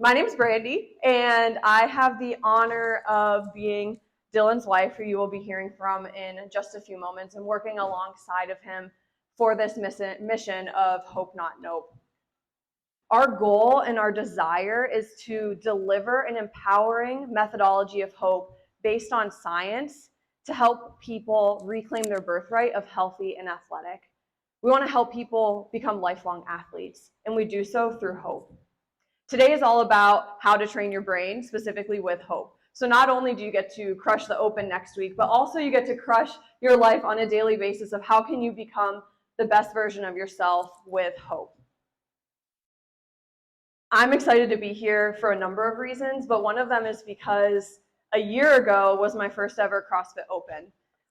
My name's Brandy, and I have the honor of being Dillon's wife, who you will be hearing from in just a few moments, and working alongside of him for this mission of Hope Not Nope. Our goal and our desire is to deliver an empowering methodology of hope based on science to help people reclaim their birthright of healthy and athletic. We want to help people become lifelong athletes, and we do so through hope. Today is all about how to train your brain, specifically with hope. So not only do you get to crush the open next week, but also you get to crush your life on a daily basis of how can you become the best version of yourself with hope. I'm excited to be here for a number of reasons, but one of them is because a year ago was my first ever CrossFit Open.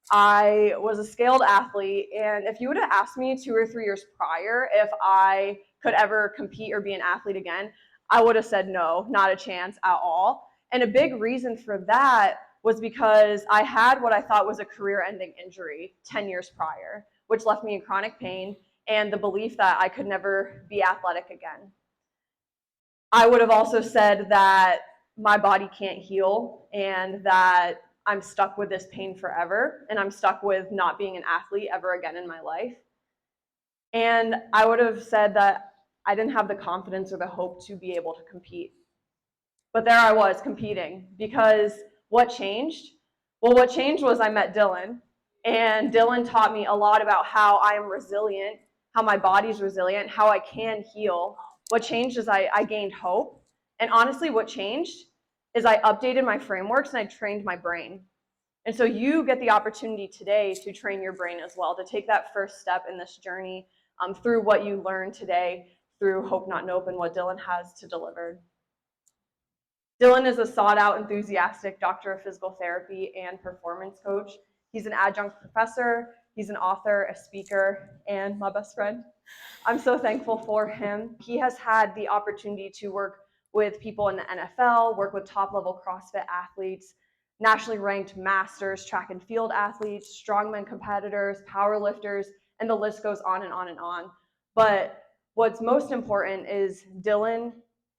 I was a scaled athlete, and if you would have asked me 2 or 3 years prior if I could ever compete or be an athlete again, I would have said no, not a chance at all. And a big reason for that was because I had what I thought was a career-ending injury 10 years prior, which left me in chronic pain and the belief that I could never be athletic again. I would have also said that my body can't heal and that I'm stuck with this pain forever, and I'm stuck with not being an athlete ever again in my life. And I would have said that I didn't have the confidence or the hope to be able to compete. But there I was competing, because what changed? Well, what changed was I met Dillon, and Dillon taught me a lot about how I am resilient, how my body's resilient, how I can heal. What changed is I gained hope. And honestly, what changed is I updated my frameworks and I trained my brain. And so you get the opportunity today to train your brain as well, to take that first step in this journey through what you learned today through Hope Not Nope and what Dillon has to deliver. Dillon is a sought-out, enthusiastic doctor of physical therapy and performance coach. He's an adjunct professor, he's an author, a speaker, and my best friend. I'm so thankful for him. He has had the opportunity to work with people in the NFL, work with top-level CrossFit athletes, nationally ranked masters, track and field athletes, strongman competitors, power lifters, and the list goes on and on and on. But what's most important is Dillon,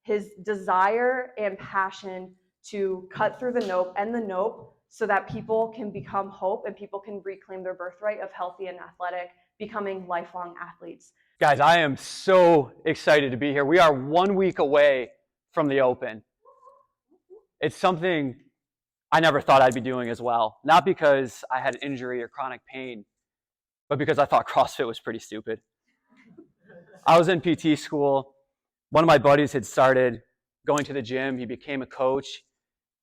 his desire and passion to cut through the nope and the nope so that people can become hope and people can reclaim their birthright of healthy and athletic, becoming lifelong athletes. Guys, I am so excited to be here. We are 1 week away from the Open. It's something I never thought I'd be doing as well. Not because I had an injury or chronic pain, but because I thought CrossFit was pretty stupid. I was in PT school. One of my buddies had started going to the gym. He became a coach.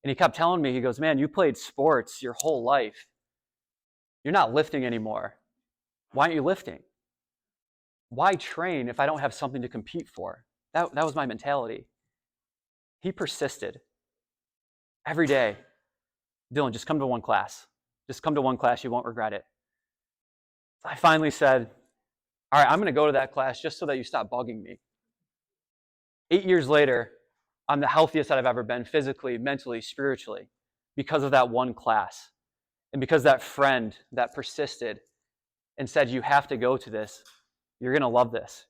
And he kept telling me, he goes, man, you played sports your whole life. You're not lifting anymore. Why aren't you lifting? Why train if I don't have something to compete for? That was my mentality. He persisted every day. Dillon, just come to one class. Just come to one class. You won't regret it. So I finally said, all right, I'm going to go to that class just so that you stop bugging me. 8 years later, I'm the healthiest that I've ever been physically, mentally, spiritually, because of that one class. And because that friend that persisted and said, you have to go to this. You're going to love this.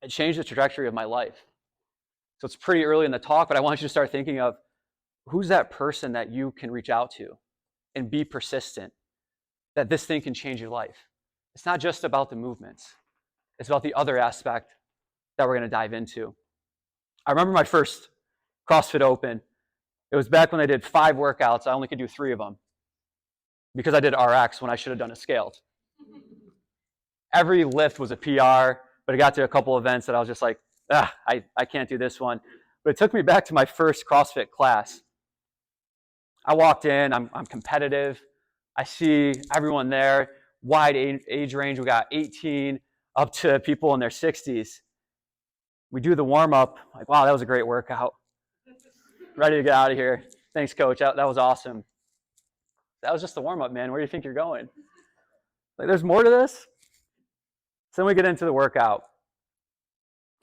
It changed the trajectory of my life. So it's pretty early in the talk, but I want you to start thinking of who's that person that you can reach out to and be persistent, that this thing can change your life. It's not just about the movements. It's about the other aspect that we're going to dive into. I remember my first CrossFit Open. It was back when I did 5 workouts. I only could do 3 of them because I did RX when I should have done a scaled. Every lift was a PR, but it got to a couple events that I was just like, I can't do this one. But it took me back to my first CrossFit class. I walked in, I'm competitive. I see everyone there, wide age range. We got 18 up to people in their 60s. We do the warm-up, like, wow, that was a great workout. Ready to get out of here. Thanks, coach. That was awesome. That was just the warm-up, man. Where do you think you're going? Like, there's more to this? So then we get into the workout.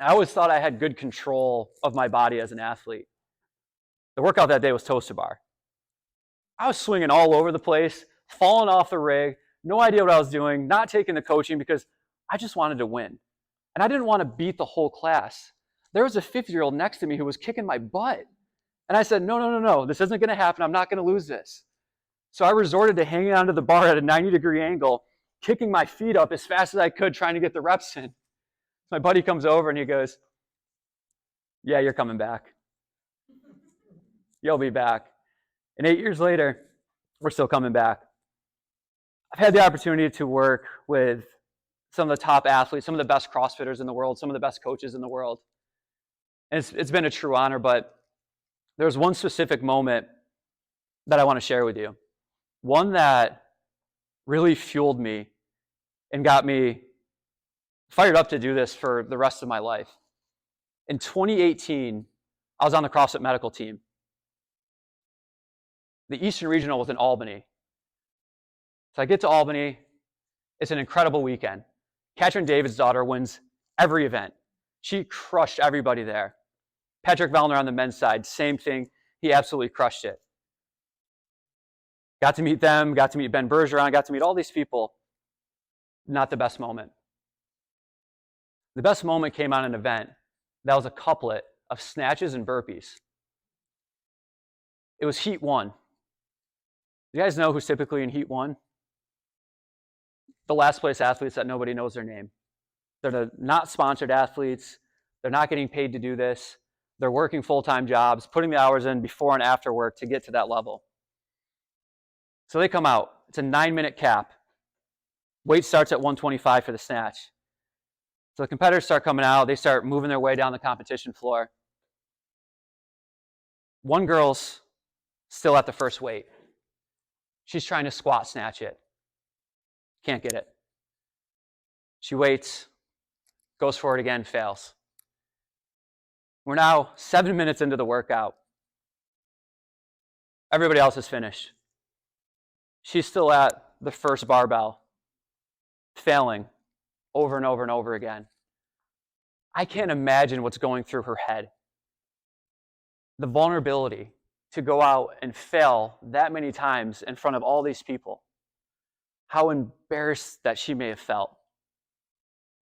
I always thought I had good control of my body as an athlete. The workout that day was toes to bar. I was swinging all over the place, falling off the rig, no idea what I was doing, not taking the coaching because I just wanted to win. And I didn't want to beat the whole class. There was a 50-year-old next to me who was kicking my butt. And I said, no, this isn't going to happen. I'm not going to lose this. So I resorted to hanging onto the bar at a 90-degree angle, kicking my feet up as fast as I could, trying to get the reps in. My buddy comes over and he goes, yeah, you're coming back. You'll be back. And 8 years later, we're still coming back. I've had the opportunity to work with some of the top athletes, some of the best CrossFitters in the world, some of the best coaches in the world. And it's been a true honor, but there's one specific moment that I want to share with you. One that really fueled me and got me fired up to do this for the rest of my life. In 2018, I was on the CrossFit medical team. The Eastern Regional was in Albany. So I get to Albany. It's an incredible weekend. Katrin David's daughter wins every event. She crushed everybody there. Patrick Vellner on the men's side, same thing. He absolutely crushed it. Got to meet them, got to meet Ben Bergeron, got to meet all these people. Not the best moment. The best moment came on an event that was a couplet of snatches and burpees. It was Heat 1. You guys know who's typically in Heat 1? The last place athletes that nobody knows their name. They're the not sponsored athletes. They're not getting paid to do this. They're working full-time jobs, putting the hours in before and after work to get to that level. So they come out. It's a 9-minute cap. Weight starts at 125 for the snatch. So the competitors start coming out. They start moving their way down the competition floor. One girl's still at the first weight. She's trying to squat snatch it. Can't get it. She waits, goes for it again, fails. We're now 7 minutes into the workout. Everybody else is finished. She's still at the first barbell, failing over and over and over again. I can't imagine what's going through her head. The vulnerability to go out and fail that many times in front of all these people. How embarrassed that she may have felt.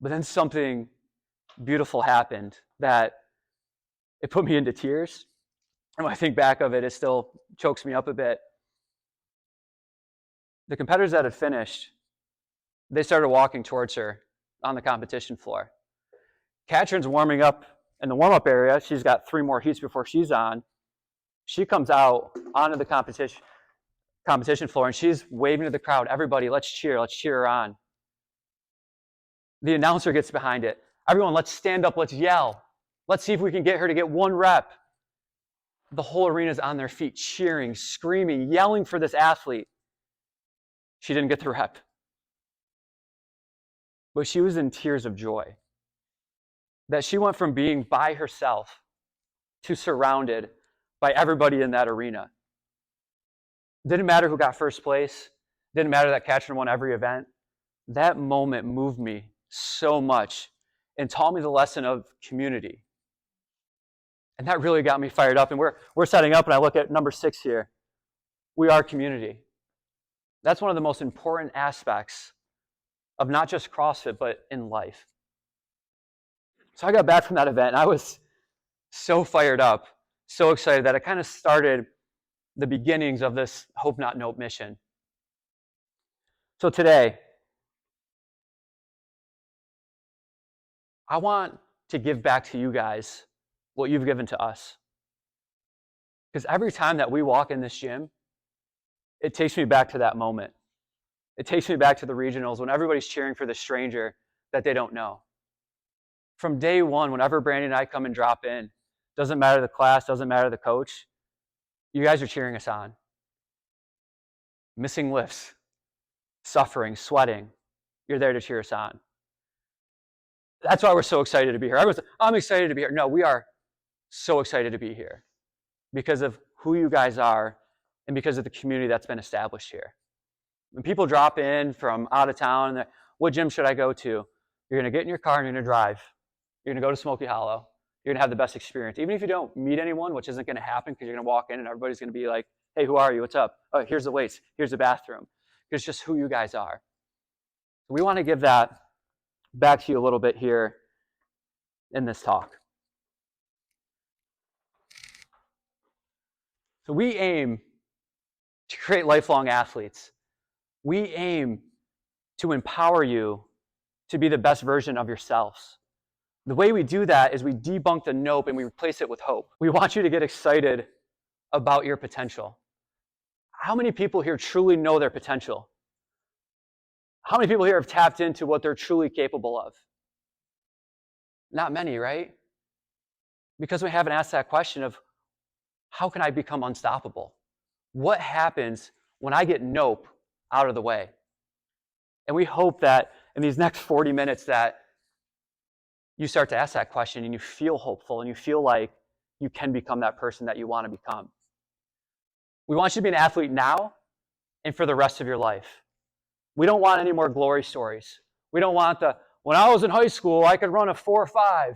But then something beautiful happened that it put me into tears. And when I think back of it, it still chokes me up a bit. The competitors that had finished, they started walking towards her on the competition floor. Katrin's warming up in the warm-up area. She's got 3 more heats before she's on. She comes out onto the competition floor and she's waving to the crowd, everybody, let's cheer her on. The announcer gets behind it. Everyone, let's stand up, let's yell. Let's see if we can get her to get 1 rep. The whole arena's on their feet, cheering, screaming, yelling for this athlete. She didn't get the rep. But she was in tears of joy. That she went from being by herself to surrounded by everybody in that arena. Didn't matter who got first place. Didn't matter that Katrin won every event. That moment moved me so much and taught me the lesson of community. And that really got me fired up. And we're setting up, and I look at number 6 here. We are community. That's one of the most important aspects of not just CrossFit, but in life. So I got back from that event, and I was so fired up, so excited that it kind of started the beginnings of this Hope Not Nope mission. So today, I want to give back to you guys what you've given to us. Because every time that we walk in this gym, it takes me back to that moment. It takes me back to the regionals when everybody's cheering for the stranger that they don't know. From day one, whenever Brandy and I come and drop in, doesn't matter the class, doesn't matter the coach, you guys are cheering us on. Missing lifts, suffering, sweating, you're there to cheer us on. That's why we're so excited to be here. I'm excited to be here. No, we are so excited to be here because of who you guys are and because of the community that's been established here. When people drop in from out of town, and what gym should I go to? You're going to get in your car and you're going to drive. You're going to go to Smoky Hollow. You're going to have the best experience. Even if you don't meet anyone, which isn't going to happen because you're going to walk in and everybody's going to be like, hey, who are you? What's up? Oh, here's the weights. Here's the bathroom. It's just who you guys are. We want to give that back to you a little bit here in this talk. So we aim to create lifelong athletes. We aim to empower you to be the best version of yourselves. The way we do that is we debunk the nope and we replace it with hope. We want you to get excited about your potential. How many people here truly know their potential? How many people here have tapped into what they're truly capable of? Not many, right? Because we haven't asked that question of, how can I become unstoppable? What happens when I get nope out of the way? And we hope that in these next 40 minutes that you start to ask that question and you feel hopeful and you feel like you can become that person that you want to become. We want you to be an athlete now and for the rest of your life. We don't want any more glory stories. We don't want when I was in high school, I could run a 4.5.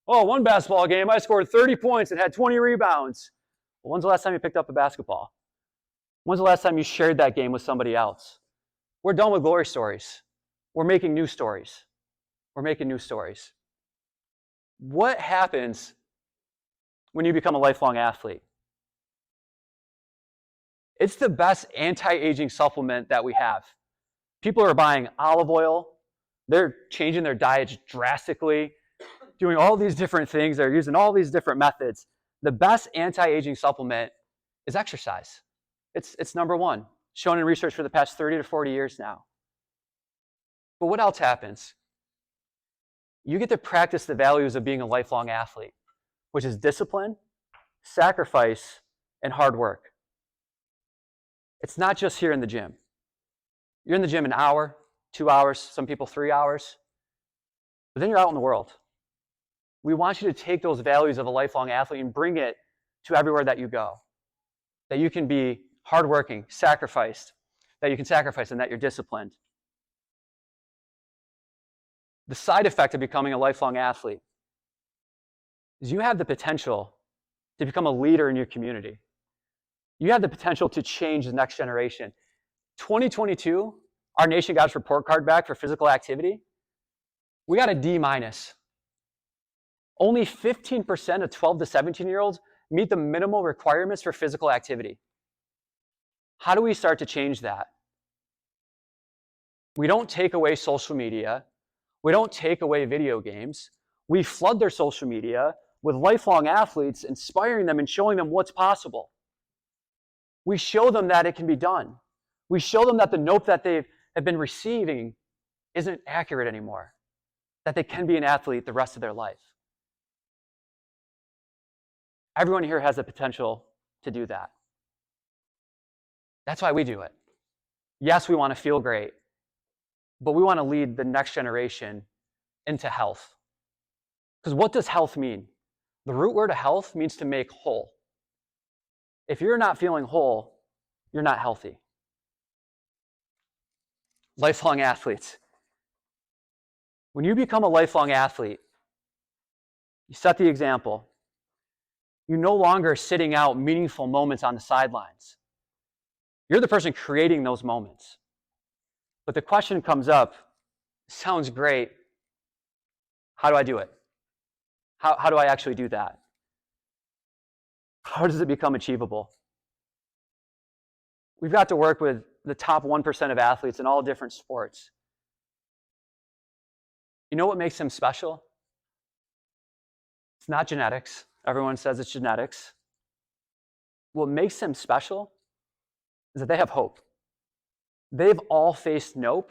Oh, one basketball game, I scored 30 points and had 20 rebounds. Well, when's the last time you picked up a basketball? When's the last time you shared that game with somebody else? We're done with glory stories. We're making new stories. We're making new stories. What happens when you become a lifelong athlete? It's the best anti-aging supplement that we have. People are buying olive oil. They're changing their diets drastically, doing all these different things. They're using all these different methods. The best anti-aging supplement is exercise. It's number one, shown in research for the past 30 to 40 years now. But what else happens? You get to practice the values of being a lifelong athlete, which is discipline, sacrifice, and hard work. It's not just here in the gym. You're in the gym an hour, 2 hours, some people 3 hours, but then you're out in the world. We want you to take those values of a lifelong athlete and bring it to everywhere that you go. That you can be hardworking, sacrificed, that you can sacrifice and that you're disciplined. The side effect of becoming a lifelong athlete is you have the potential to become a leader in your community. You have the potential to change the next generation. 2022, our nation got its report card back for physical activity. We got a D-. Only 15% of 12 to 17-year-olds meet the minimal requirements for physical activity. How do we start to change that? We don't take away social media. We don't take away video games. We flood their social media with lifelong athletes, inspiring them and showing them what's possible. We show them that it can be done. We show them that the nope that they have been receiving isn't accurate anymore, that they can be an athlete the rest of their life. Everyone here has the potential to do that. That's why we do it. Yes, we want to feel great, but we want to lead the next generation into health. Because what does health mean? The root word of health means to make whole. If you're not feeling whole, you're not healthy. Lifelong athletes. When you become a lifelong athlete, you set the example. You're no longer sitting out meaningful moments on the sidelines. You're the person creating those moments. But the question comes up, sounds great. How do I do it? How do I actually do that? How does it become achievable? We've got to work with the top 1% of athletes in all different sports. You know what makes them special? It's not genetics. Everyone says it's genetics. What makes them special is that they have hope. They've all faced nope,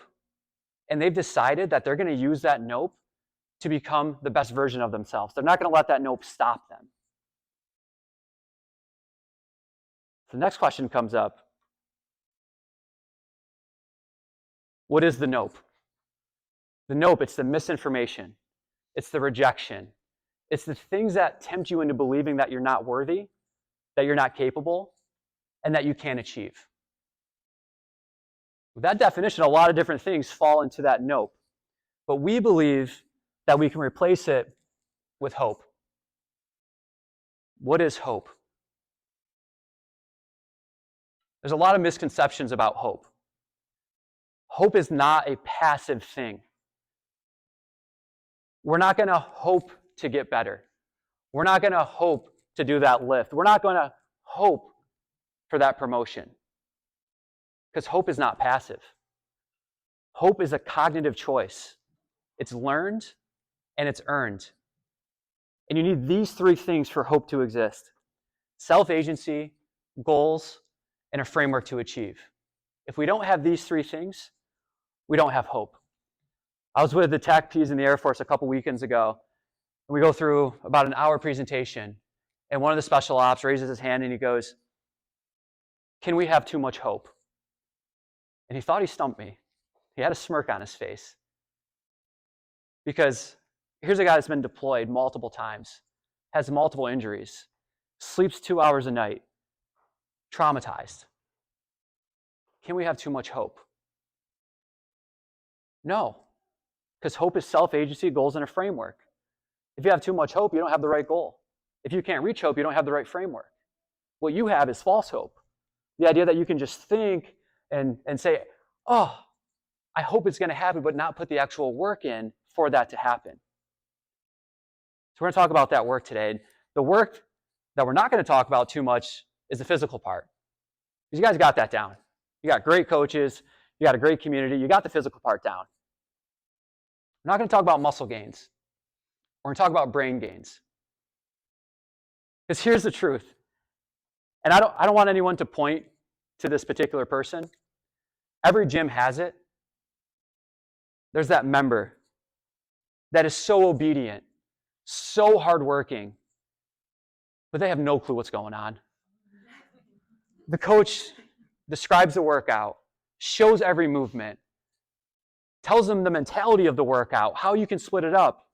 and they've decided that they're going to use that nope to become the best version of themselves. They're not going to let that nope stop them. The next question comes up. What is the nope? The nope, it's the misinformation. It's the rejection. It's the things that tempt you into believing that you're not worthy, that you're not capable, and that you can't achieve. With that definition, a lot of different things fall into that nope. But we believe that we can replace it with hope. What is hope? There's a lot of misconceptions about hope. Hope is not a passive thing. We're not going to hope to get better. We're not going to hope to do that lift. We're not going to hope for that promotion. Because hope is not passive. Hope is a cognitive choice. It's learned and it's earned. And you need these three things for hope to exist: self-agency, goals, and a framework to achieve. If we don't have these three things, we don't have hope. I was with the TAC-Ps in the Air Force a couple weekends ago, and we go through about an hour presentation, and one of the special ops raises his hand and he goes, "Can we have too much hope?" And he thought he stumped me. He had a smirk on his face. Because here's a guy that's been deployed multiple times, has multiple injuries, sleeps 2 hours a night, traumatized. Can we have too much hope? No, because hope is self-agency, goals, and a framework. If you have too much hope, you don't have the right goal. If you can't reach hope, you don't have the right framework. What you have is false hope. The idea that you can just think and say, oh, I hope it's going to happen, but not put the actual work in for that to happen. So we're going to talk about that work today. The work that we're not going to talk about too much is the physical part. Because you guys got that down. You got great coaches. You got a great community. You got the physical part down. We're not going to talk about muscle gains. We're going to talk about brain gains. Because here's the truth. And I don't want anyone to point to this particular person. Every gym has it. There's that member that is so obedient, so hardworking, but they have no clue what's going on. The coach describes the workout, shows every movement, tells them the mentality of the workout, how you can split it up.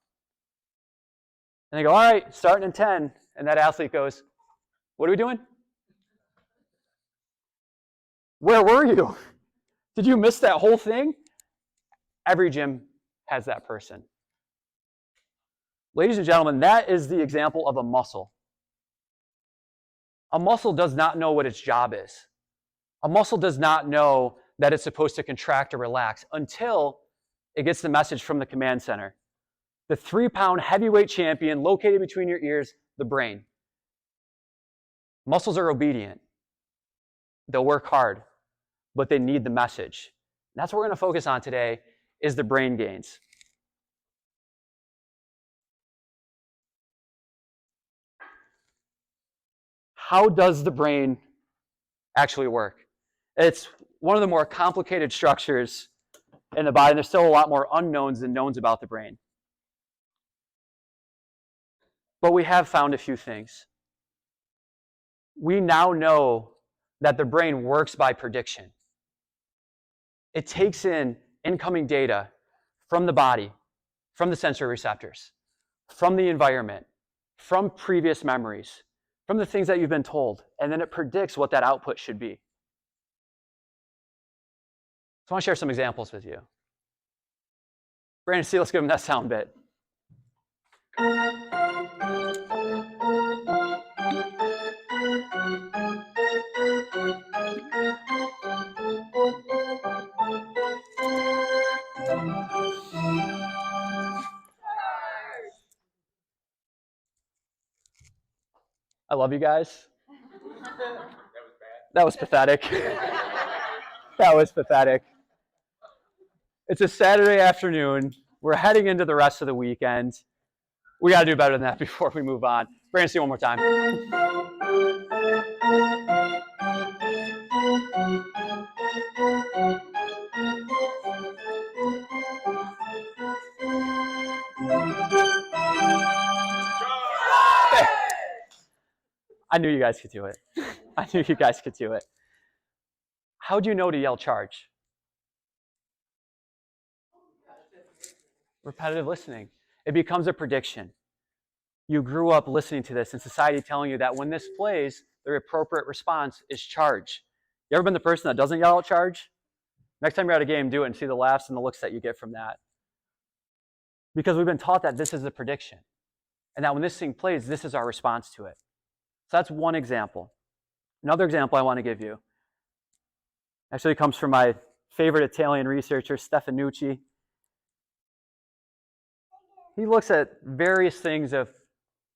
And they go, all right, starting in 10. And that athlete goes, what are we doing? Where were you? Did you miss that whole thing? Every gym has that person. Ladies and gentlemen, that is the example of a muscle. A muscle does not know what its job is. A muscle does not know that it's supposed to contract or relax until it gets the message from the command center. The 3-pound heavyweight champion located between your ears, the brain. Muscles are obedient. They'll work hard, but they need the message. And that's what we're going to focus on today, is the brain gains. How does the brain actually work? It's one of the more complicated structures in the body, and there's still a lot more unknowns than knowns about the brain. But we have found a few things. We now know that the brain works by prediction. It takes in incoming data from the body, from the sensory receptors, from the environment, from previous memories, from the things that you've been told, and then it predicts what that output should be. So I want to share some examples with you. Brandon, see, let's give him that sound bit. I love you guys. That was pathetic. That was pathetic. It's a Saturday afternoon. We're heading into the rest of the weekend. We got to do better than that before we move on. Brandon, see one more time. I knew you guys could do it. I knew you guys could do it. How'd you know to yell charge? Repetitive listening. It becomes a prediction. You grew up listening to this and society telling you that when this plays, the appropriate response is charge. You ever been the person that doesn't yell out charge? Next time you're at a game, do it and see the laughs and the looks that you get from that. Because we've been taught that this is a prediction. And that when this thing plays, this is our response to it. So that's one example. Another example I want to give you actually comes from my favorite Italian researcher, Stefanucci. He looks at various things of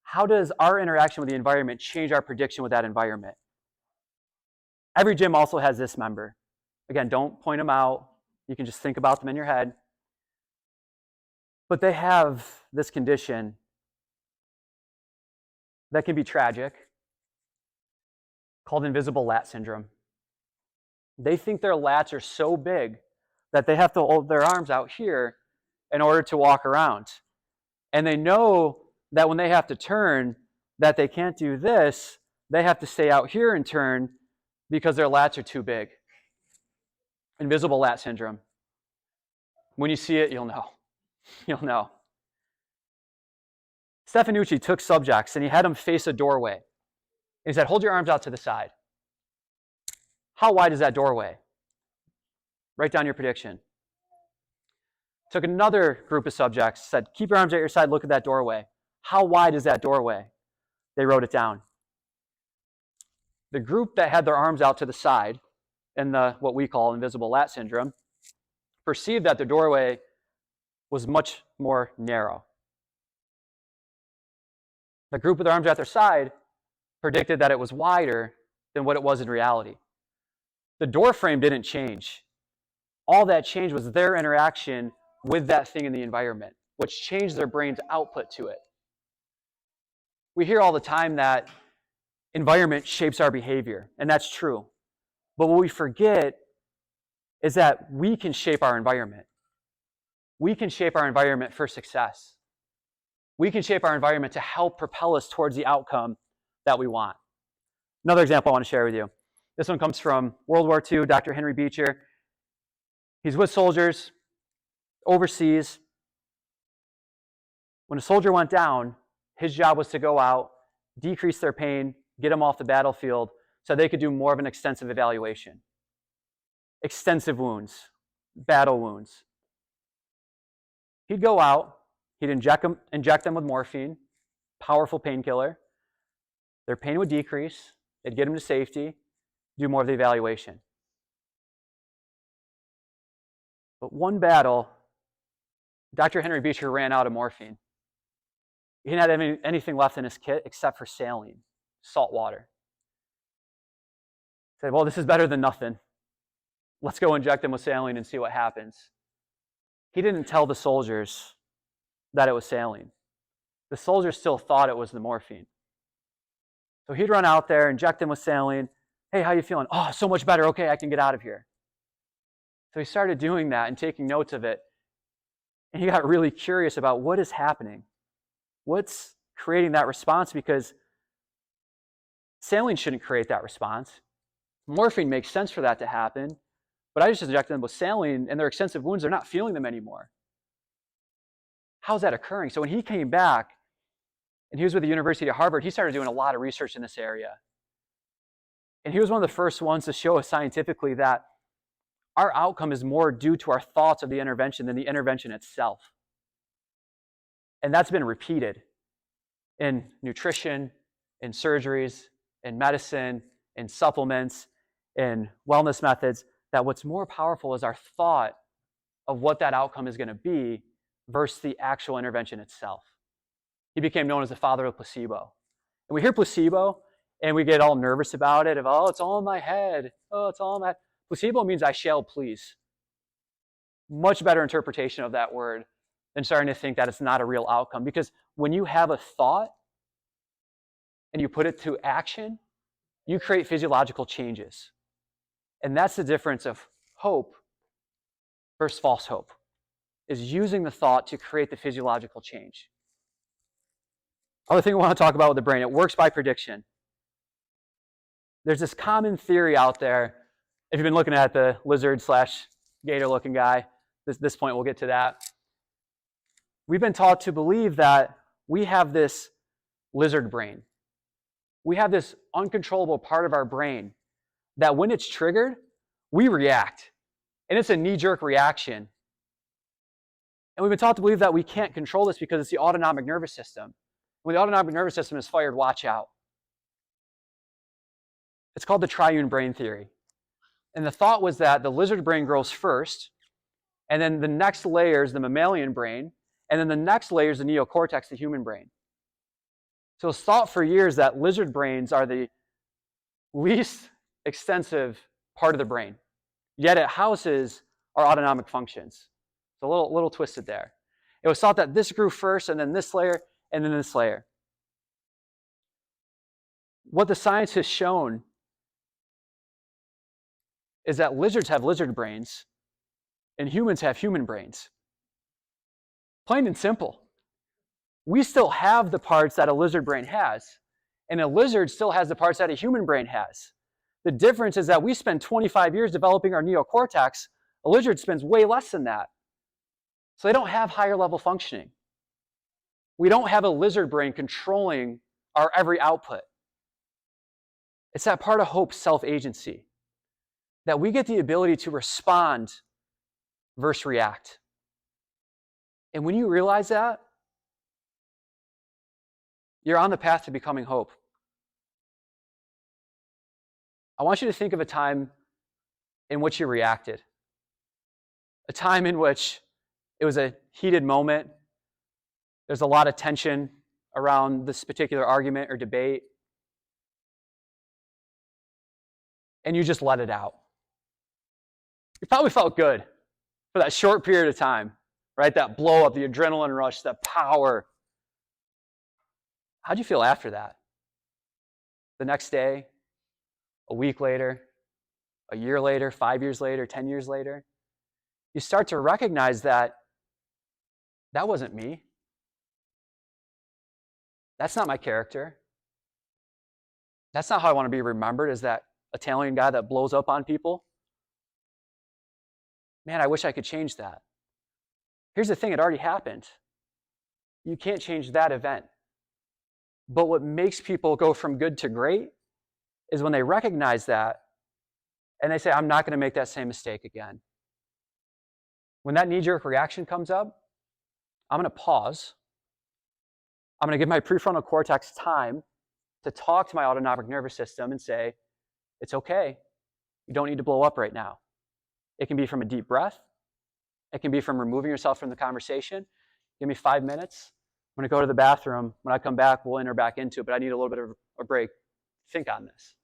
how does our interaction with the environment change our prediction with that environment. Every gym also has this member. Again, don't point them out. You can just think about them in your head. But they have this condition that can be tragic called invisible lat syndrome. They think their lats are so big that they have to hold their arms out here in order to walk around. And they know that when they have to turn, that they can't do this. They have to stay out here and turn because their lats are too big. Invisible lat syndrome. When you see it, you'll know. You'll know. Stefanucci took subjects and he had them face a doorway. And he said, hold your arms out to the side. How wide is that doorway? Write down your prediction. Took another group of subjects, said, keep your arms at your side, look at that doorway. How wide is that doorway? They wrote it down. The group that had their arms out to the side, in the what we call invisible lat syndrome, perceived that the doorway was much more narrow. The group with their arms at their side predicted that it was wider than what it was in reality. The door frame didn't change. All that changed was their interaction with that thing in the environment, which changed their brain's output to it. We hear all the time that environment shapes our behavior, and that's true. But what we forget is that we can shape our environment. We can shape our environment for success. We can shape our environment to help propel us towards the outcome that we want. Another example I want to share with you. This one comes from World War II, Dr. Henry Beecher. He's with soldiers overseas. When a soldier went down, his job was to go out, decrease their pain, get them off the battlefield so they could do more of an extensive evaluation. Extensive wounds, battle wounds. He'd go out, he'd inject them with morphine, powerful painkiller. Their pain would decrease, it'd get them to safety, do more of the evaluation. But one battle, Dr. Henry Beecher ran out of morphine. He didn't have anything left in his kit except for saline, salt water. He said, well, this is better than nothing. Let's go inject them with saline and see what happens. He didn't tell the soldiers that it was saline. The soldiers still thought it was the morphine. So he'd run out there, inject them with saline. Hey, how you feeling? Oh, so much better. Okay, I can get out of here. So he started doing that and taking notes of it. And he got really curious about what is happening. What's creating that response? Because saline shouldn't create that response. Morphine makes sense for that to happen. But I just injected them with saline and their extensive wounds, they're not feeling them anymore. How's that occurring? So when he came back, and he was with the University of Harvard, he started doing a lot of research in this area. And he was one of the first ones to show us scientifically that our outcome is more due to our thoughts of the intervention than the intervention itself. And that's been repeated in nutrition, in surgeries, in medicine, in supplements, in wellness methods, that what's more powerful is our thought of what that outcome is going to be versus the actual intervention itself. He became known as the father of placebo. And we hear placebo, and we get all nervous about it, of, oh, it's all in my head. Oh, it's all in my head. Placebo means I shall please. Much better interpretation of that word than starting to think that it's not a real outcome. Because when you have a thought and you put it to action, you create physiological changes. And that's the difference of hope versus false hope, is using the thought to create the physiological change. Other thing I want to talk about with the brain, it works by prediction. There's this common theory out there. If you've been looking at the lizard/gator looking guy, this point we'll get to that. We've been taught to believe that we have this lizard brain. We have this uncontrollable part of our brain that when it's triggered, we react. And it's a knee-jerk reaction. And we've been taught to believe that we can't control this because it's the autonomic nervous system. When the autonomic nervous system is fired, watch out. It's called the triune brain theory. And the thought was that the lizard brain grows first, and then the next layer is the mammalian brain, and then the next layer is the neocortex, the human brain. So it's thought for years that lizard brains are the least extensive part of the brain, yet it houses our autonomic functions. It's a little twisted there. It was thought that this grew first, and then this layer, and then this layer. What the science has shown is that lizards have lizard brains, and humans have human brains. Plain and simple. We still have the parts that a lizard brain has, and a lizard still has the parts that a human brain has. The difference is that we spend 25 years developing our neocortex. A lizard spends way less than that. So they don't have higher level functioning. We don't have a lizard brain controlling our every output. It's that part of hope, self-agency, that we get the ability to respond versus react. And when you realize that, you're on the path to becoming hope. I want you to think of a time in which you reacted. A time in which it was a heated moment. There's a lot of tension around this particular argument or debate. And you just let it out. You probably felt good for that short period of time, right? That blow up, the adrenaline rush, that power. How'd you feel after that? The next day, a week later, a year later, 5 years later, 10 years later? You start to recognize that that wasn't me. That's not my character. That's not how I want to be remembered, as that Italian guy that blows up on people. Man, I wish I could change that. Here's the thing, it already happened. You can't change that event. But what makes people go from good to great is when they recognize that and they say, I'm not going to make that same mistake again. When that knee-jerk reaction comes up, I'm going to pause. I'm going to give my prefrontal cortex time to talk to my autonomic nervous system and say, it's okay. You don't need to blow up right now. It can be from a deep breath. It can be from removing yourself from the conversation. Give me 5 minutes. I'm going to go to the bathroom. When I come back, we'll enter back into it, but I need a little bit of a break. Think on this.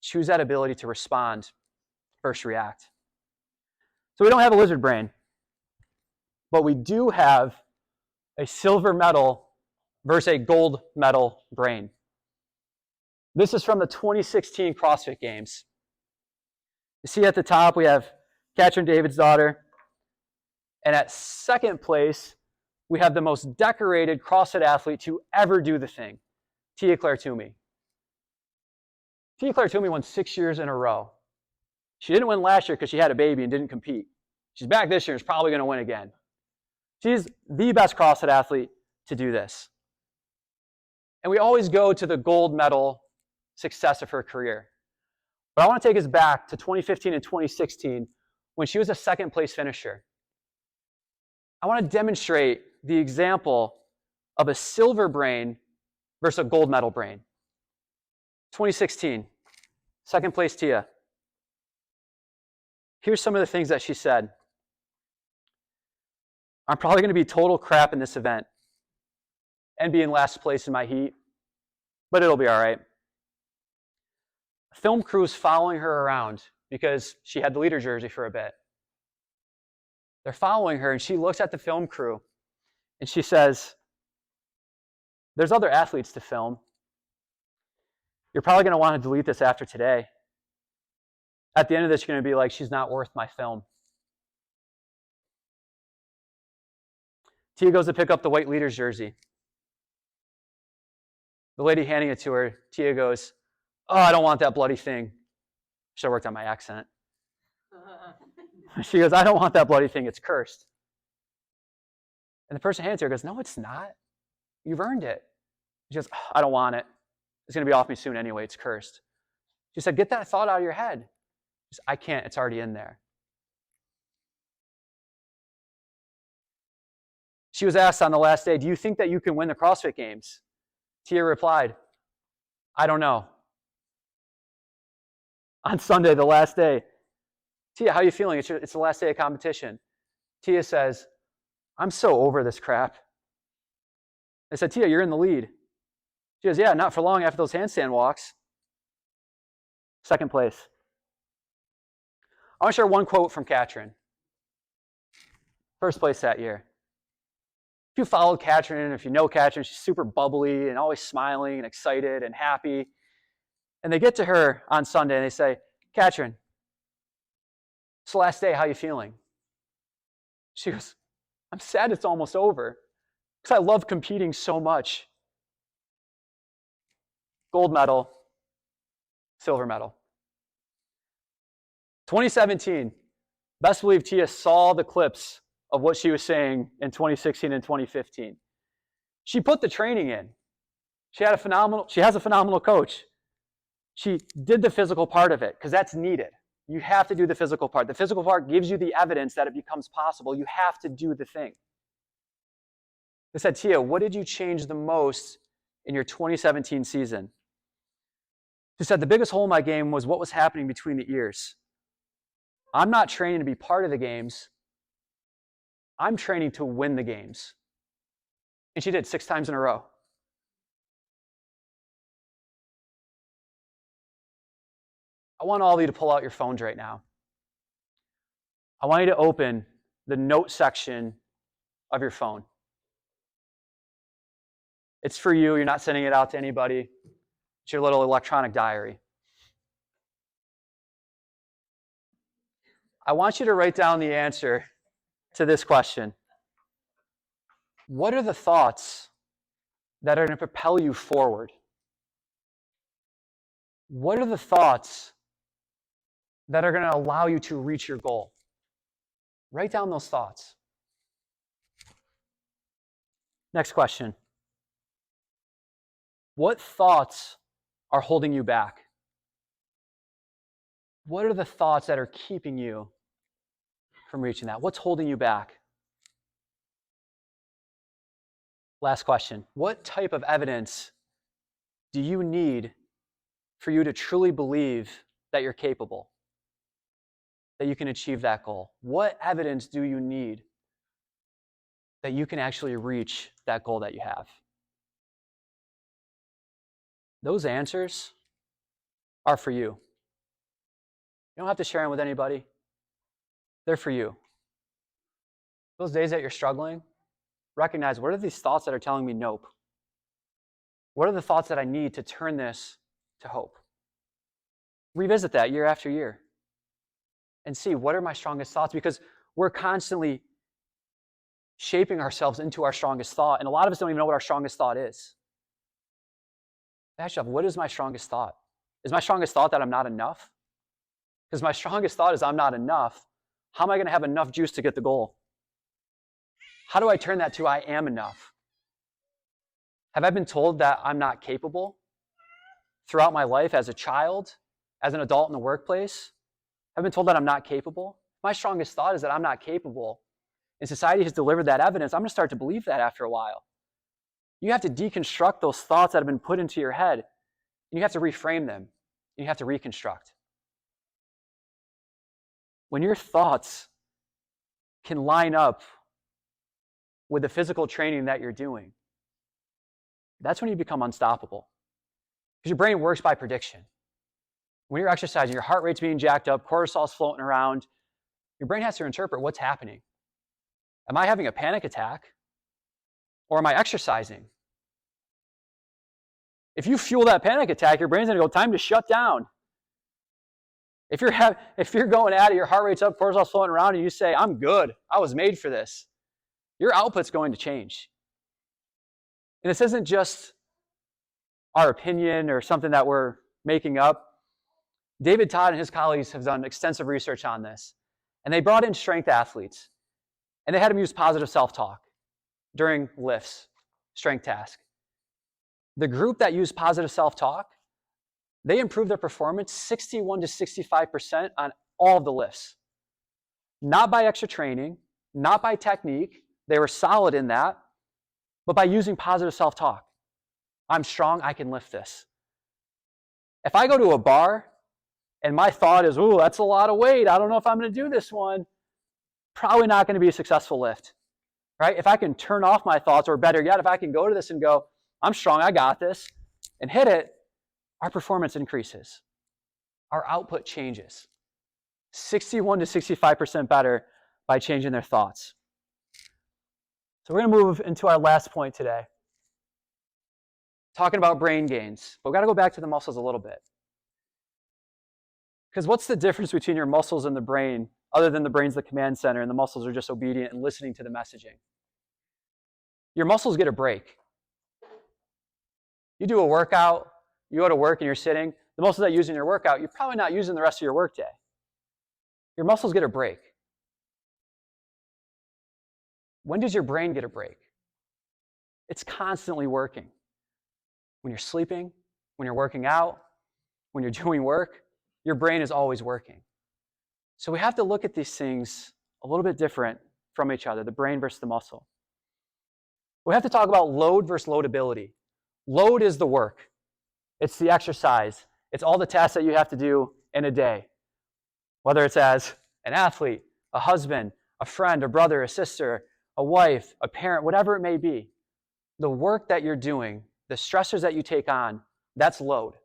Choose that ability to respond versus react. So we don't have a lizard brain, but we do have a silver medal versus a gold medal brain. This is from the 2016 CrossFit Games. You see at the top, we have Katrin David's daughter. And at second place, we have the most decorated CrossFit athlete to ever do the thing, Clair Toomey. Clair Toomey won 6 years in a row. She didn't win last year because she had a baby and didn't compete. She's back this year and is probably going to win again. She's the best CrossFit athlete to do this. And we always go to the gold medal success of her career. But I want to take us back to 2015 and 2016 when she was a second place finisher. I want to demonstrate the example of a silver brain versus a gold medal brain. 2016, second place Tia. Here's some of the things that she said. I'm probably going to be total crap in this event and be in last place in my heat, but it'll be all right. A film crew is following her around because she had the leader jersey for a bit. They're following her, and she looks at the film crew, and she says, there's other athletes to film. You're probably going to want to delete this after today. At the end of this, you're going to be like, she's not worth my film. Tia goes to pick up the white leader's jersey. The lady handing it to her, Tia goes, oh, I don't want that bloody thing. Should have worked on my accent. She goes, I don't want that bloody thing. It's cursed. And the person hands her goes, no, it's not. You've earned it. She goes, oh, I don't want it. It's going to be off me soon anyway. It's cursed. She said, get that thought out of your head. She said, I can't. It's already in there. She was asked on the last day, do you think that you can win the CrossFit Games? Tia replied, I don't know. On Sunday, the last day, Tia, how are you feeling? It's the last day of competition. Tia says, I'm so over this crap. I said, Tia, you're in the lead. She goes, yeah, not for long after those handstand walks. Second place. I want to share one quote from Katrin. First place that year. If you followed Katrin, if you know Katrin, she's super bubbly and always smiling and excited and happy. And they get to her on Sunday and they say, Katrin, it's the last day, how you feeling? She goes, I'm sad it's almost over because I love competing so much. Gold medal, silver medal. 2017, best believe Tia saw the clips of what she was saying in 2016 and 2015. She put the training in. She has a phenomenal coach. She did the physical part of it because that's needed. You have to do the physical part. The physical part gives you the evidence that it becomes possible. You have to do the thing. I said, Tia, what did you change the most in your 2017 season? She said, the biggest hole in my game was what was happening between the ears. I'm not training to be part of the games. I'm training to win the games. And she did 6 times in a row. I want all of you to pull out your phones right now. I want you to open the note section of your phone. It's for you. You're not sending it out to anybody. It's your little electronic diary. I want you to write down the answer to this question. What are the thoughts that are going to propel you forward? What are the thoughts that are going to allow you to reach your goal? Write down those thoughts. Next question. What thoughts are holding you back? What are the thoughts that are keeping you from reaching that? What's holding you back? Last question. What type of evidence do you need for you to truly believe that you're capable, that you can achieve that goal? What evidence do you need that you can actually reach that goal that you have? Those answers are for you. You don't have to share them with anybody. They're for you. Those days that you're struggling, recognize, what are these thoughts that are telling me nope? What are the thoughts that I need to turn this to hope? Revisit that year after year and see, what are my strongest thoughts? Because we're constantly shaping ourselves into our strongest thought, and a lot of us don't even know what our strongest thought is. Ask yourself, what is my strongest thought? Is my strongest thought that I'm not enough? Because my strongest thought is I'm not enough. How am I going to have enough juice to get the goal? How do I turn that to I am enough? Have I been told that I'm not capable throughout my life as a child, as an adult in the workplace? I've been told that I'm not capable. My strongest thought is that I'm not capable. And society has delivered that evidence. I'm going to start to believe that after a while. You have to deconstruct those thoughts that have been put into your head. And you have to reframe them. And you have to reconstruct. When your thoughts can line up with the physical training that you're doing, that's when you become unstoppable. Because your brain works by prediction. When you're exercising, your heart rate's being jacked up, cortisol's floating around, your brain has to interpret what's happening. Am I having a panic attack? Or am I exercising? If you fuel that panic attack, your brain's going to go, time to shut down. If you're going at it, your heart rate's up, cortisol's floating around, and you say, I'm good, I was made for this, your output's going to change. And this isn't just our opinion or something that we're making up. David Todd and his colleagues have done extensive research on this. And they brought in strength athletes. And they had them use positive self-talk during lifts, strength task. The group that used positive self-talk, they improved their performance 61 to 65% on all of the lifts. Not by extra training, not by technique. They were solid in that, but by using positive self-talk. I'm strong, I can lift this. If I go to a bar and my thought is, ooh, that's a lot of weight, I don't know if I'm going to do this one, probably not going to be a successful lift, right? If I can turn off my thoughts, or better yet, if I can go to this and go, I'm strong, I got this, and hit it, our performance increases. our output changes. 61 to 65% better by changing their thoughts. So we're going to move into our last point today, talking about brain gains. But we've got to go back to the muscles a little bit. Because what's the difference between your muscles and the brain, other than the brain's the command center and the muscles are just obedient and listening to the messaging? Your muscles get a break. You do a workout, you go to work and you're sitting, the muscles that you use in your workout, you're probably not using the rest of your workday. Your muscles get a break. When does your brain get a break? It's constantly working. When you're sleeping, when you're working out, when you're doing work, your brain is always working. So we have to look at these things a little bit different from each other, the brain versus the muscle. We have to talk about load versus loadability. Load is the work. It's the exercise. It's all the tasks that you have to do in a day. Whether it's as an athlete, a husband, a friend, a brother, a sister, a wife, a parent, whatever it may be. The work that you're doing, the stressors that you take on, that's load.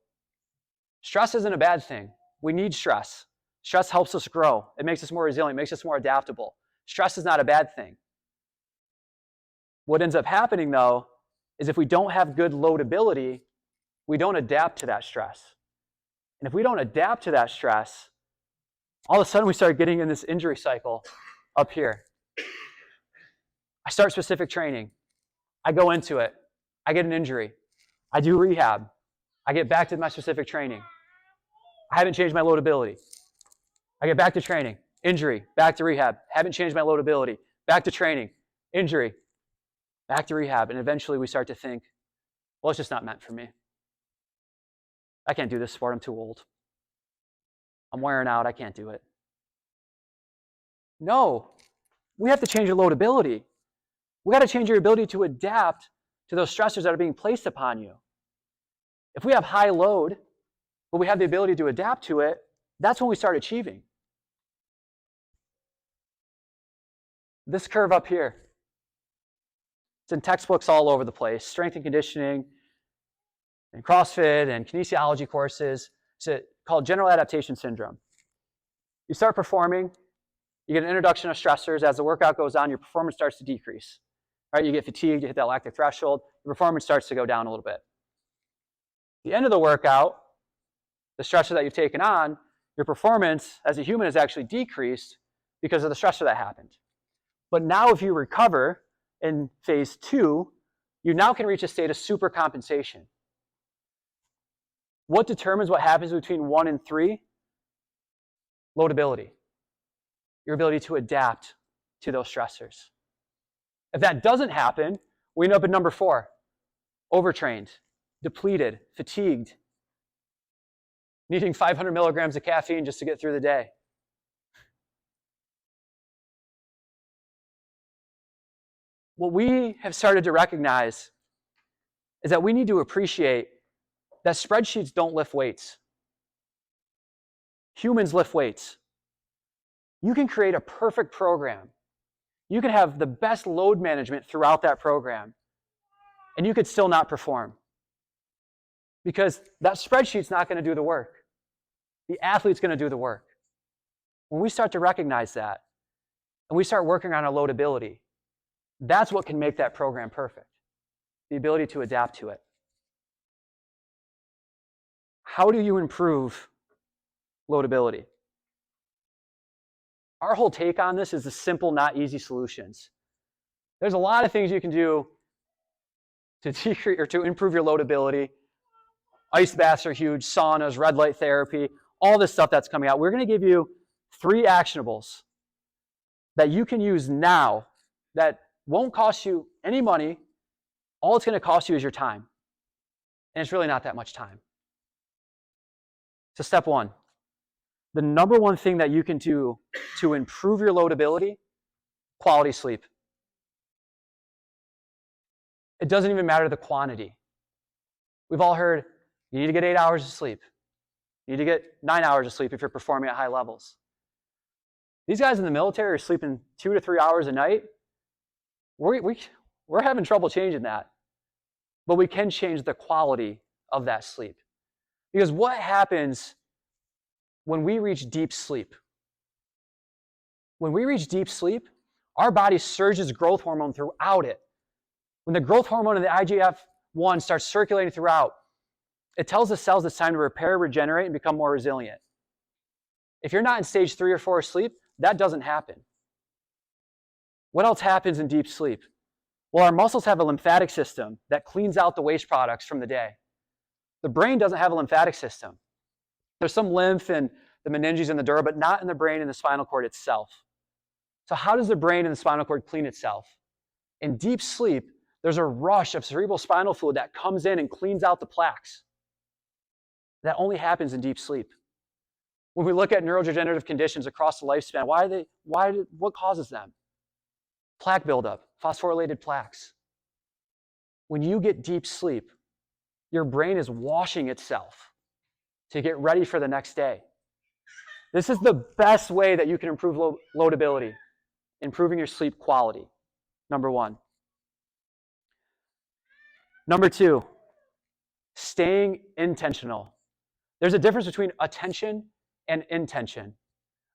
Stress isn't a bad thing. We need stress. Stress helps us grow. It makes us more resilient, makes us more adaptable. Stress is not a bad thing. What ends up happening, though, is if we don't have good loadability, we don't adapt to that stress. And if we don't adapt to that stress, all of a sudden we start getting in this injury cycle up here. I start specific training. I go into it. I get an injury. I do rehab. I get back to my specific training. I haven't changed my loadability. I get back to training. Injury. Back to rehab. Haven't changed my loadability. Back to training. Injury. Back to rehab. And eventually we start to think, well, it's just not meant for me. I can't do this sport. I'm too old. I'm wearing out. I can't do it. No. We have to change your loadability. We got to change your ability to adapt to those stressors that are being placed upon you. If we have high load, but we have the ability to adapt to it, that's when we start achieving. This curve up here, it's in textbooks all over the place, strength and conditioning, and CrossFit and kinesiology courses. It's called general adaptation syndrome. You start performing, you get an introduction of stressors. As the workout goes on, your performance starts to decrease. Right? You get fatigued, you hit that lactic threshold, your performance starts to go down a little bit. At the end of the workout, the stressor that you've taken on, your performance as a human has actually decreased because of the stressor that happened. But now if you recover in phase 2, you now can reach a state of supercompensation. What determines what happens between 1 and 3? Loadability. Your ability to adapt to those stressors. If that doesn't happen, we end up at number 4. Overtrained, depleted, fatigued, needing 500 milligrams of caffeine just to get through the day. What we have started to recognize is that we need to appreciate that spreadsheets don't lift weights. Humans lift weights. You can create a perfect program. You can have the best load management throughout that program, and you could still not perform. Because that spreadsheet's not going to do the work. The athlete's going to do the work. When we start to recognize that, and we start working on our loadability, that's what can make that program perfect. The ability to adapt to it. How do you improve loadability? Our whole take on this is the simple, not easy solutions. There's a lot of things you can do to decrease or to improve your loadability. Ice baths are huge, saunas, red light therapy, all this stuff that's coming out. We're going to give you 3 actionables that you can use now that won't cost you any money. All it's going to cost you is your time. And it's really not that much time. So step 1. The number one thing that you can do to improve your loadability, quality sleep. It doesn't even matter the quantity. We've all heard you need to get 8 hours of sleep. You need to get 9 hours of sleep if you're performing at high levels. These guys in the military are sleeping 2 to 3 hours a night. We're having trouble changing that. But we can change the quality of that sleep. Because what happens when we reach deep sleep. When we reach deep sleep, our body surges growth hormone throughout it. When the growth hormone and the IGF-1 starts circulating throughout, it tells the cells it's time to repair, regenerate, and become more resilient. If you're not in stage 3 or 4 of sleep, that doesn't happen. What else happens in deep sleep? Well, our muscles have a lymphatic system that cleans out the waste products from the day. The brain doesn't have a lymphatic system. There's some lymph in the meninges and the dura, but not in the brain and the spinal cord itself. So how does the brain and the spinal cord clean itself? In deep sleep, there's a rush of cerebral spinal fluid that comes in and cleans out the plaques. That only happens in deep sleep. When we look at neurodegenerative conditions across the lifespan, what causes them? Plaque buildup, phosphorylated plaques. When you get deep sleep, your brain is washing itself to get ready for the next day. This is the best way that you can improve loadability, improving your sleep quality, number 1. Number 2, staying intentional. There's a difference between attention and intention.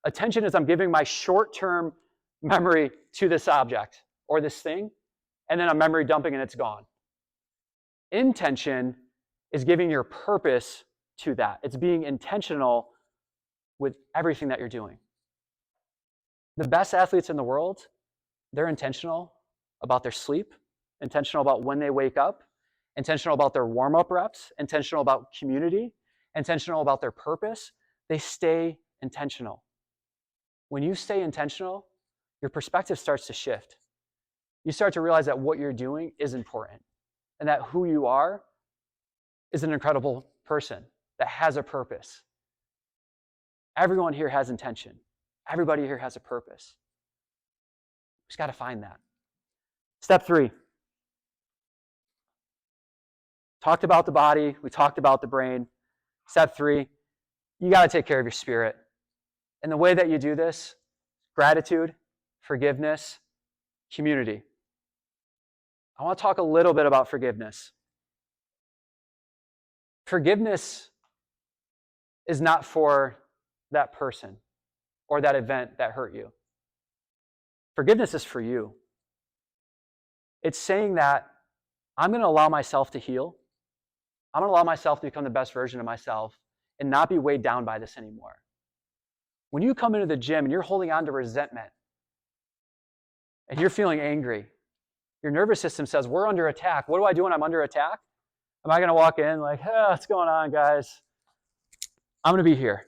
Attention is I'm giving my short-term memory to this object or this thing, and then I'm memory dumping and it's gone. Intention is giving your purpose to that. It's being intentional with everything that you're doing. The best athletes in the world, they're intentional about their sleep, intentional about when they wake up, intentional about their warm-up reps, intentional about community, intentional about their purpose. They stay intentional. When you stay intentional, your perspective starts to shift. You start to realize that what you're doing is important and that who you are is an incredible person that has a purpose. Everyone here has intention. Everybody here has a purpose. We just got to find that. Step 3. Talked about the body. We talked about the brain. Step 3, you got to take care of your spirit. And the way that you do this, gratitude, forgiveness, community. I want to talk a little bit about forgiveness. Forgiveness is not for that person or that event that hurt you. Forgiveness is for you. It's saying that I'm going to allow myself to heal. I'm going to allow myself to become the best version of myself and not be weighed down by this anymore. When you come into the gym and you're holding on to resentment and you're feeling angry, your nervous system says, we're under attack. What do I do when I'm under attack? Am I going to walk in like, what's going on, guys? I'm going to be here.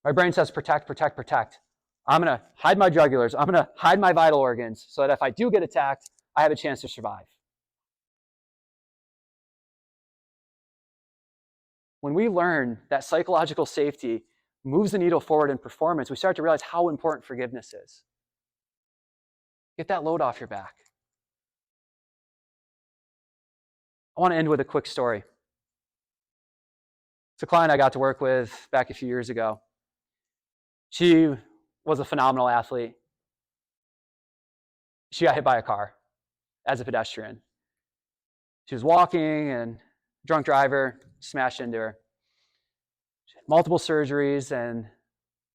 My brain says, protect, protect, protect. I'm going to hide my jugulars. I'm going to hide my vital organs so that if I do get attacked, I have a chance to survive. When we learn that psychological safety moves the needle forward in performance, we start to realize how important forgiveness is. Get that load off your back. I want to end with a quick story. It's a client I got to work with back a few years ago. She was a phenomenal athlete. She got hit by a car as a pedestrian. She was walking and drunk driver smashed into her. She had multiple surgeries and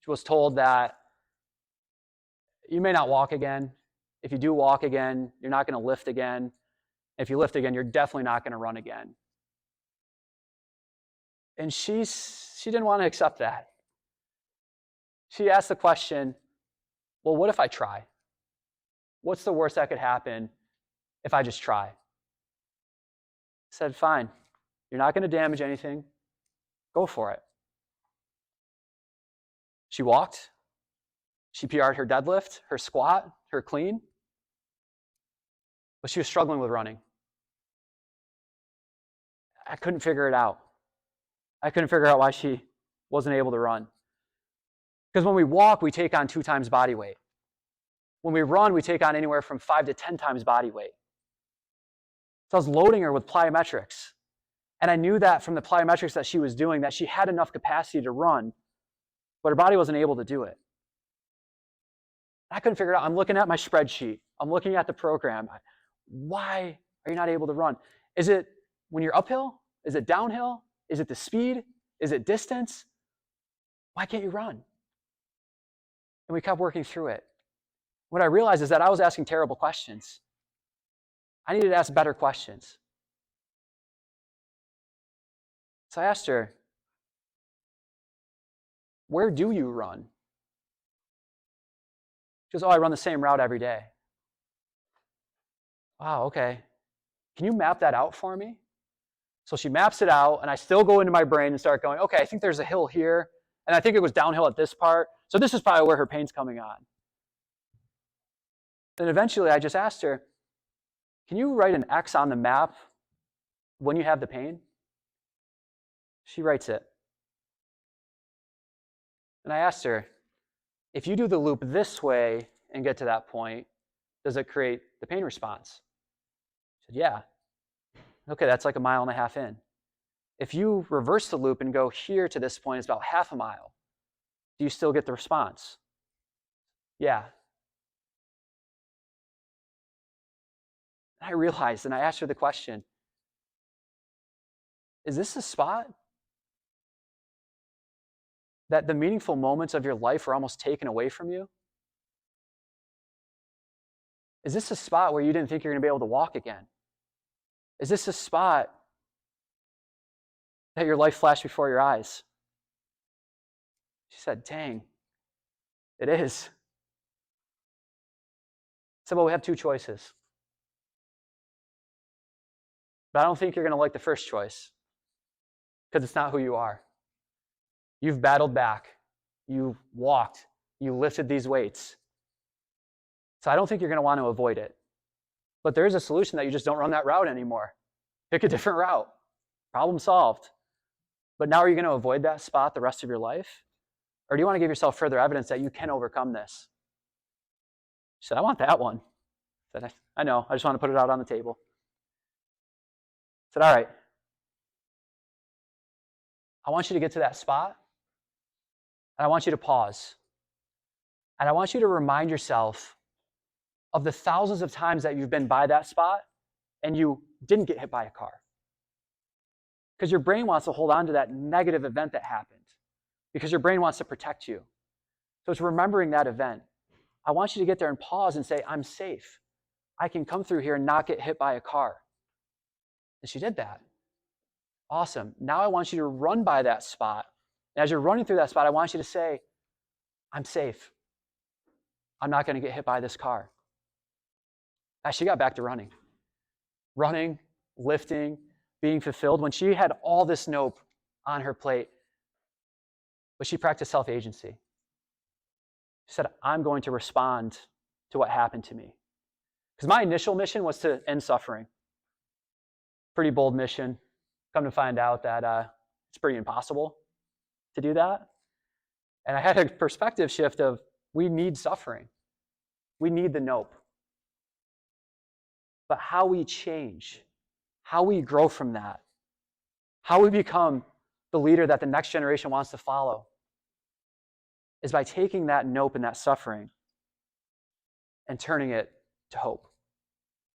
she was told that you may not walk again. If you do walk again, you're not going to lift again. If you lift again, you're definitely not going to run again. And she didn't want to accept that. She asked the question, well, what if I try? What's the worst that could happen if I just try? I said, fine. You're not going to damage anything. Go for it. She walked. She PR'd her deadlift, her squat, her clean. But she was struggling with running. I couldn't figure it out. I couldn't figure out why she wasn't able to run. Because when we walk, we take on 2 times body weight. When we run, we take on anywhere from 5 to 10 times body weight. So I was loading her with plyometrics. And I knew that from the plyometrics that she was doing, that she had enough capacity to run, but her body wasn't able to do it. I couldn't figure it out. I'm looking at my spreadsheet. I'm looking at the program. Why are you not able to run? Is it when you're uphill? Is it downhill? Is it the speed? Is it distance? Why can't you run? And we kept working through it. What I realized is that I was asking terrible questions. I needed to ask better questions. So I asked her, where do you run? She goes, oh, I run the same route every day. Wow, okay. Can you map that out for me? So she maps it out, and I still go into my brain and start going, okay, I think there's a hill here, and I think it was downhill at this part, so this is probably where her pain's coming on. Then eventually I just asked her, can you write an X on the map when you have the pain? She writes it. And I asked her, if you do the loop this way and get to that point, does it create the pain response? She said, yeah. Okay, that's like 1.5 miles in. If you reverse the loop and go here to this point, it's about 0.5 mile. Do you still get the response? Yeah. And I realized, and I asked her the question, is this a spot that the meaningful moments of your life are almost taken away from you? Is this a spot where you didn't think you're going to be able to walk again? Is this a spot that your life flashed before your eyes? She said, dang, it is. I said, well, we have 2 choices. But I don't think you're going to like the first choice because it's not who you are. You've battled back. You walked. You lifted these weights. So I don't think you're going to want to avoid it. But there is a solution that you just don't run that route anymore. Pick a different route. Problem solved. But now are you going to avoid that spot the rest of your life? Or do you want to give yourself further evidence that you can overcome this? She said, I want that one. I said, I know. I just want to put it out on the table. I said, all right. I want you to get to that spot. And I want you to pause. And I want you to remind yourself of the thousands of times that you've been by that spot and you didn't get hit by a car. Because your brain wants to hold on to that negative event that happened. Because your brain wants to protect you. So it's remembering that event. I want you to get there and pause and say, I'm safe. I can come through here and not get hit by a car. And she did that. Awesome. Now I want you to run by that spot. And as you're running through that spot, I want you to say, I'm safe. I'm not going to get hit by this car. As she got back to running. Running, lifting, being fulfilled. When she had all this nope on her plate, but she practiced self-agency. She said, I'm going to respond to what happened to me. Because my initial mission was to end suffering. Pretty bold mission. Come to find out that it's pretty impossible to do that. And I had a perspective shift of, we need suffering. We need the nope. But how we change, how we grow from that, how we become the leader that the next generation wants to follow, is by taking that nope and that suffering and turning it to hope.